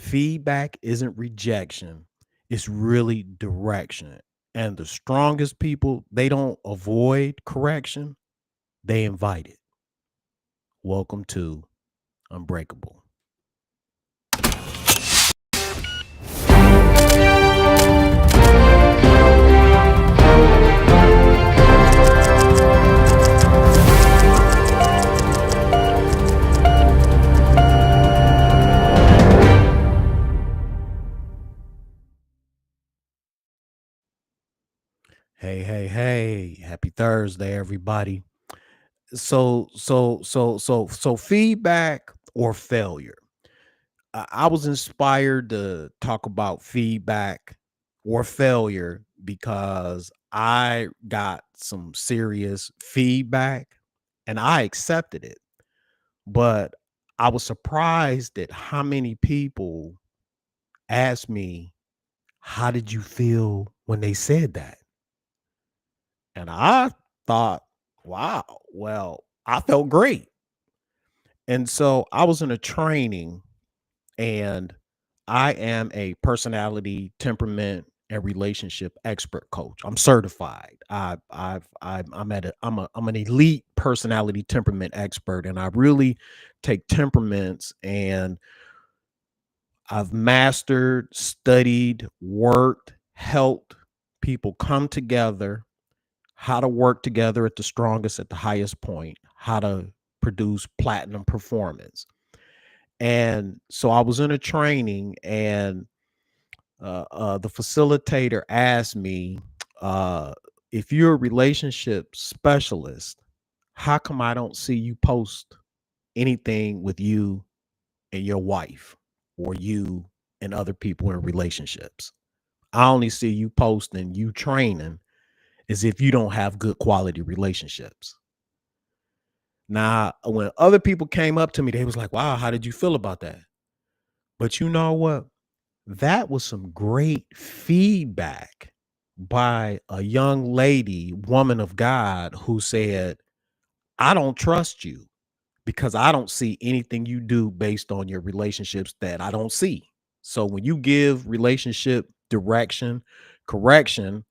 Feedback isn't rejection, it's really direction. And the strongest people, they don't avoid correction, they invite it. Welcome to Unbreakable. Hey, hey, hey. Happy Thursday, everybody. So feedback or failure. I was inspired to talk about feedback or failure because I got some serious feedback and I accepted it. But I was surprised at how many people asked me, how did you feel when they said that? And I thought, wow, well, I felt great. And so I was in a training and I am a personality, temperament, and relationship expert coach. I'm certified. I'm an elite personality temperament expert, and I really take temperaments and I've mastered, studied, worked, helped people come together, how to work together at the strongest, at the highest point, how to produce platinum performance. And so I was in a training, and the facilitator asked me, uh, if you're a relationship specialist, how come I don't see you post anything with you and your wife or you and other people in relationships? I only see you posting, you training as if you don't have good quality relationships. Now, when other people came up to me, they was like, wow, how did you feel about that? But you know what? That was some great feedback by a young lady, woman of God, who said, I don't trust you because I don't see anything you do based on your relationships that I don't see. So when you give relationship direction, correction,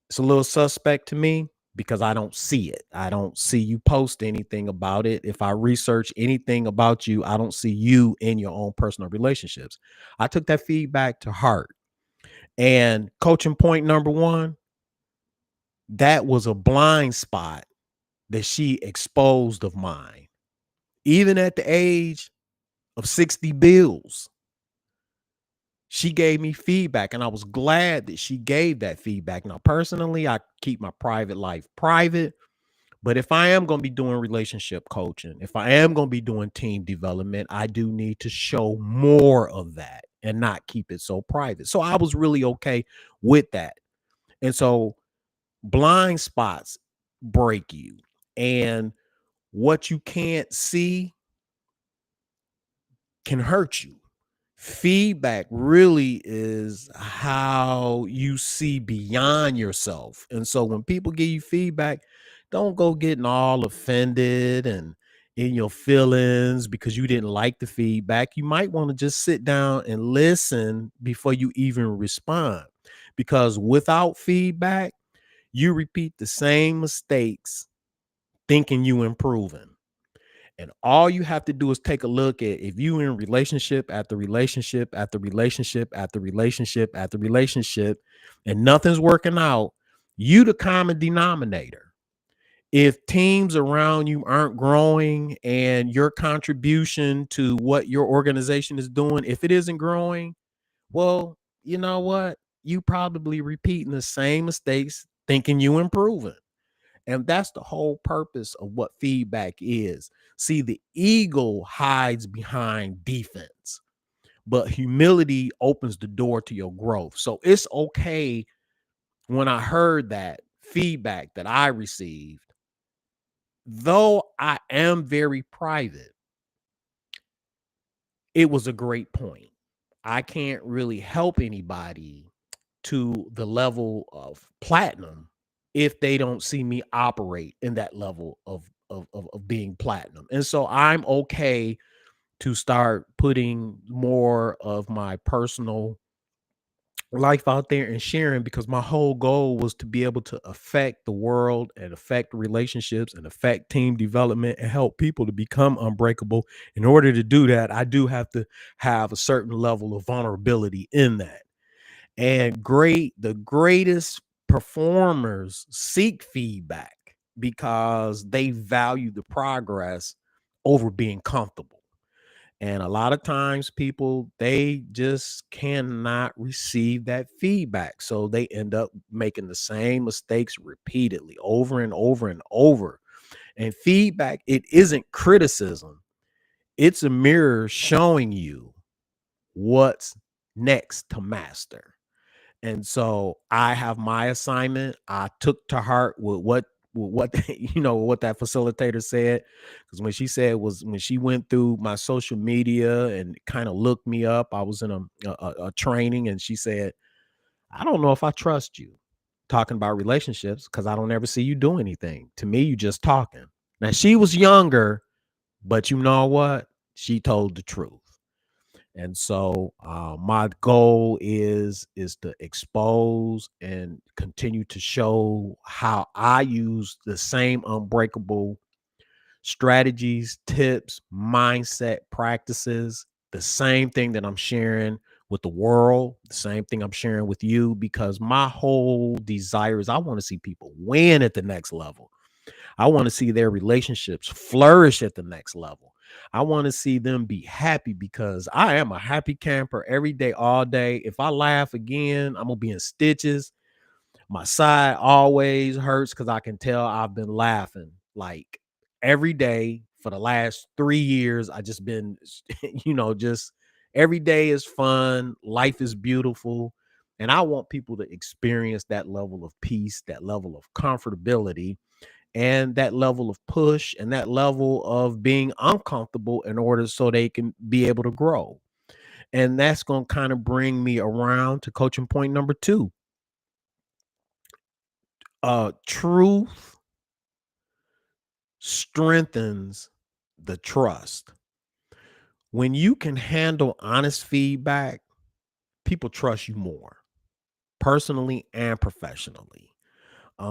it's a little suspect to me because I don't see it. I don't see you post anything about it. If I research anything about you, I don't see you in your own personal relationships. I took that feedback to heart. And coaching point number one, that was a blind spot that she exposed of mine. Even at the age of 60 bills, she gave me feedback, and I was glad that she gave that feedback. Now, personally, I keep my private life private. But if I am going to be doing relationship coaching, if I am going to be doing team development, I do need to show more of that and not keep it so private. So I was really okay with that. And so blind spots break you. And what you can't see can hurt you. Feedback really is how you see beyond yourself. And so when people give you feedback, don't go getting all offended and in your feelings because you didn't like the feedback. You might want to just sit down and listen before you even respond. Because without feedback, you repeat the same mistakes thinking you improving. And all you have to do is take a look at if you in relationship after relationship after relationship after relationship after relationship and nothing's working out, you the common denominator. If teams around you aren't growing and your contribution to what your organization is doing, if it isn't growing, well, you know what? You probably repeating the same mistakes thinking you improving. And that's the whole purpose of what feedback is. See, the ego hides behind defense, but humility opens the door to your growth. So it's okay when I heard that feedback that I received, though I am very private, it was a great point. I can't really help anybody to the level of platinum if they don't see me operate in that level of being platinum. And so I'm okay to start putting more of my personal life out there and sharing, because my whole goal was to be able to affect the world and affect relationships and affect team development and help people to become unbreakable. In order to do that, I do have to have a certain level of vulnerability in that. And the greatest performers seek feedback because they value the progress over being comfortable. And a lot of times people, they just cannot receive that feedback. So they end up making the same mistakes repeatedly over and over and over. And feedback, it isn't criticism. It's a mirror showing you what's next to master. And so I have my assignment. I took to heart what what that facilitator said, because when she said was when she went through my social media and kind of looked me up, I was in a training, and she said, "I don't know if I trust you talking about relationships because I don't ever see you do anything. To me, you just talking." Now she was younger, but you know what? She told the truth. And so my goal is to expose and continue to show how I use the same unbreakable strategies, tips, mindset, practices, the same thing that I'm sharing with the world, the same thing I'm sharing with you, because my whole desire is I want to see people win at the next level. I want to see their relationships flourish at the next level. I want to see them be happy, because I am a happy camper every day, all day. If I laugh again, I'm going to be in stitches. My side always hurts because I can tell I've been laughing like every day for the last 3 years. I just been, just every day is fun. Life is beautiful. And I want people to experience that level of peace, that level of comfortability, and that level of push and that level of being uncomfortable in order so they can be able to grow. And that's going to kind of bring me around to coaching point number 2. Truth strengthens the trust. When you can handle honest feedback, people trust you more, personally and professionally.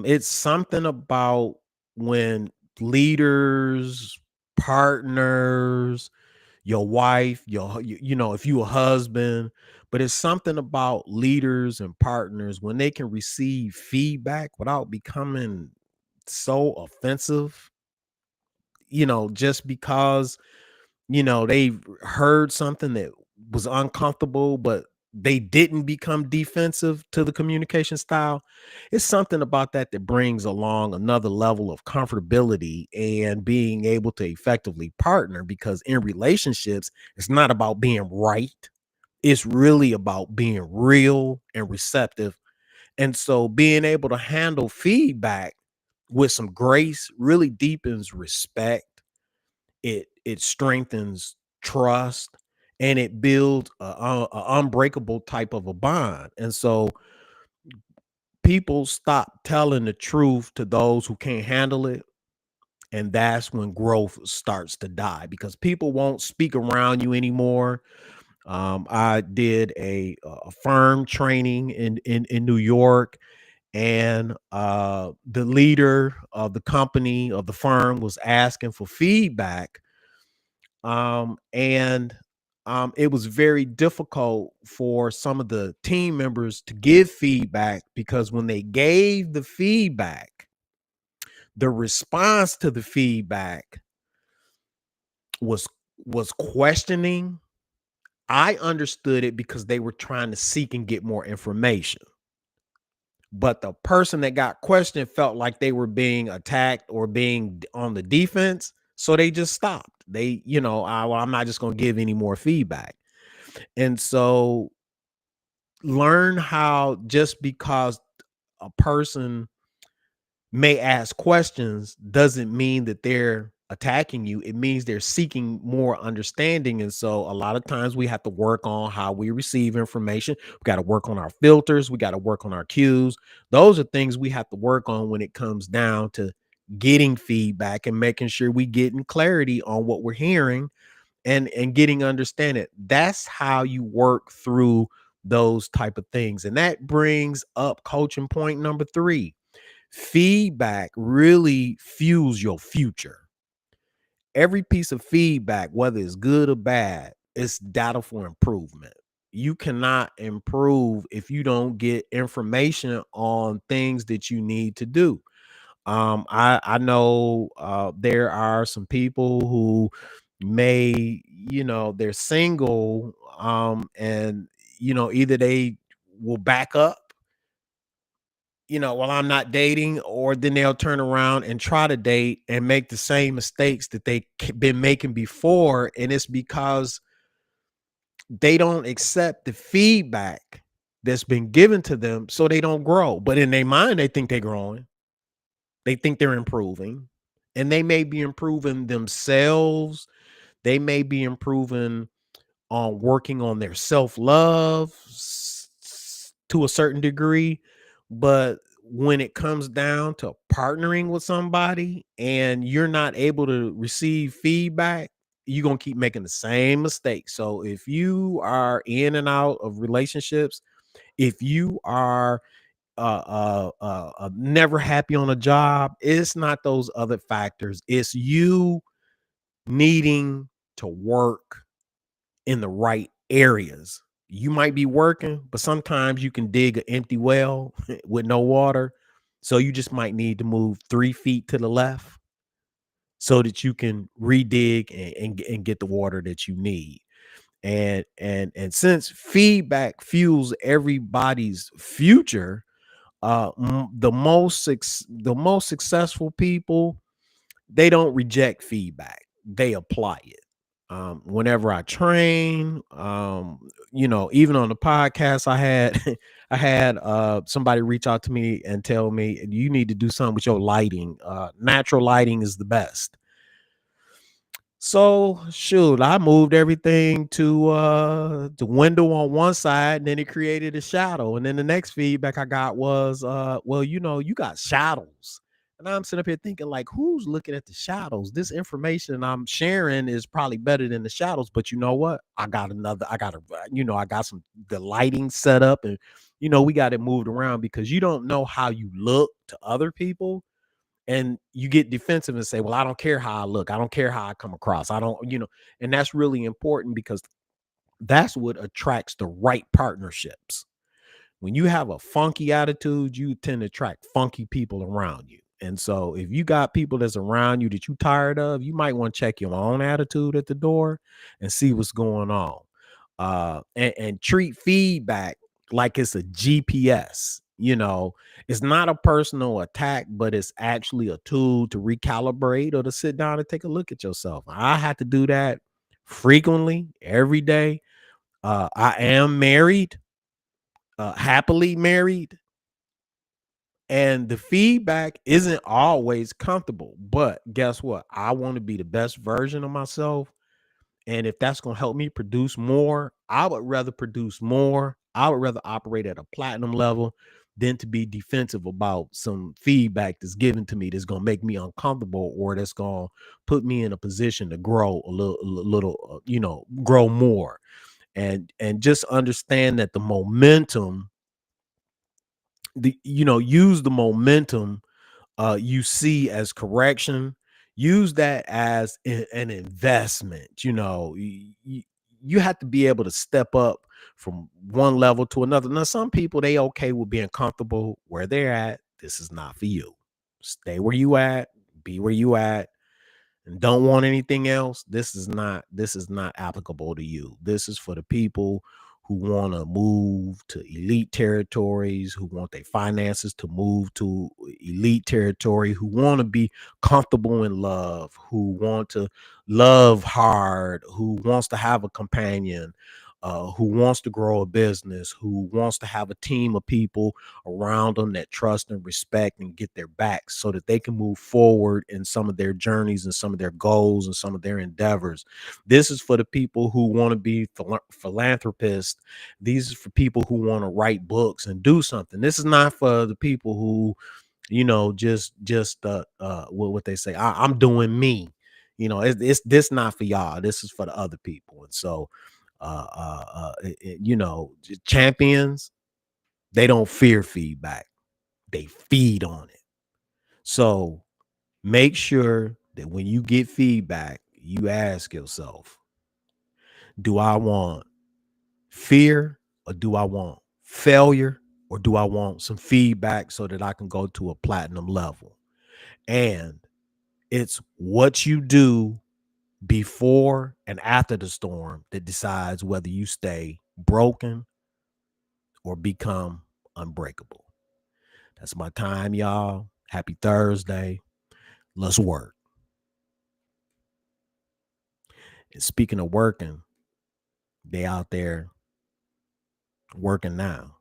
It's something about when leaders, partners, your wife, if you a husband, but it's something about leaders and partners when they can receive feedback without becoming so offensive, just because, they heard something that was uncomfortable, but they didn't become defensive to the communication style. It's something about that that brings along another level of comfortability and being able to effectively partner, because in relationships, it's not about being right. It's really about being real and receptive. And so being able to handle feedback with some grace really deepens respect. It strengthens trust, and it builds a unbreakable type of a bond. And so people stop telling the truth to those who can't handle it, and that's when growth starts to die, because people won't speak around you anymore. I did a firm training in New York, and the leader of the company of the firm was asking for feedback. And it was very difficult for some of the team members to give feedback, because when they gave the feedback, the response to the feedback was was questioning. I understood it because they were trying to seek and get more information. But the person that got questioned felt like they were being attacked or being on the defense. So they just stopped. Well, I'm not just going to give any more feedback. And so learn how, just because a person may ask questions doesn't mean that they're attacking you. It means they're seeking more understanding. And so a lot of times we have to work on how we receive information. We got to work on our filters. We got to work on our cues. Those are things we have to work on when it comes down to getting feedback and making sure we getting clarity on what we're hearing, and getting understanding. That's how you work through those type of things. And that brings up coaching point number 3. Feedback really fuels your future. Every piece of feedback, whether it's good or bad, it's data for improvement. You cannot improve if you don't get information on things that you need to do. I know there are some people who may, they're single, and either they will back up, while I'm not dating, or then they'll turn around and try to date and make the same mistakes that they been making before, and it's because they don't accept the feedback that's been given to them, so they don't grow. But in their mind, they think they're growing. They think they're improving, and they may be improving themselves. They may be improving on working on their self-love to a certain degree. But when it comes down to partnering with somebody and you're not able to receive feedback, you're going to keep making the same mistakes. So if you are in and out of relationships, if you are never happy on a job, it's not those other factors. It's you needing to work in the right areas. You might be working, but sometimes you can dig an empty well with no water. So you just might need to move 3 feet to the left so that you can redig and get the water that you need. And since feedback fuels everybody's future, the most successful people, they don't reject feedback, they apply it. Whenever I train, even on the podcast I had I had somebody reach out to me and tell me, you need to do something with your lighting. Natural lighting is the best. So shoot, I moved everything to the window on one side, and then it created a shadow. And then the next feedback I got was, well, you got shadows. And I'm sitting up here thinking, like, who's looking at the shadows? This information I'm sharing is probably better than the shadows. But you know what? I got some the lighting set up, and we got it moved around because you don't know how you look to other people, and you get defensive and say, well, I don't care how I look, I don't care how I come across, I don't, and that's really important because that's what attracts the right partnerships. When you have a funky attitude, you tend to attract funky people around you. And so if you got people that's around you that you tired of, you might want to check your own attitude at the door and see what's going on. And treat feedback like it's a GPS. It's not a personal attack, but it's actually a tool to recalibrate or to sit down and take a look at yourself. I have to do that frequently, every day. I am married, happily married, and the feedback isn't always comfortable. But guess what? I want to be the best version of myself. And if that's going to help me produce more, I would rather produce more. I would rather operate at a platinum level than to be defensive about some feedback that's given to me that's going to make me uncomfortable, or that's going to put me in a position to grow grow more. And just understand that the momentum, use the momentum you see as correction. Use that as an investment. You have to be able to step up from one level to another. Now, some people, they okay with being comfortable where they're at. This is not for you. Stay where you at, be where you at, and don't want anything else. This is not applicable to you. This is for the people who want to move to elite territories, who want their finances to move to elite territory, who want to be comfortable in love, who want to love hard, who wants to have a companion, who wants to grow a business, who wants to have a team of people around them that trust and respect and get their backs so that they can move forward in some of their journeys and some of their goals and some of their endeavors. This is for the people who want to be philanthropists. These are for people who want to write books and do something. This is not for the people who, just what they say, I'm doing me. It's this not for y'all. This is for the other people. And so, champions, they don't fear feedback. They feed on it. So make sure that when you get feedback, you ask yourself, do I want fear or do I want failure or do I want some feedback so that I can go to a platinum level? And it's what you do before and after the storm that decides whether you stay broken or become unbreakable. That's my time, y'all. Happy Thursday. Let's work. And speaking of working, they out there working now.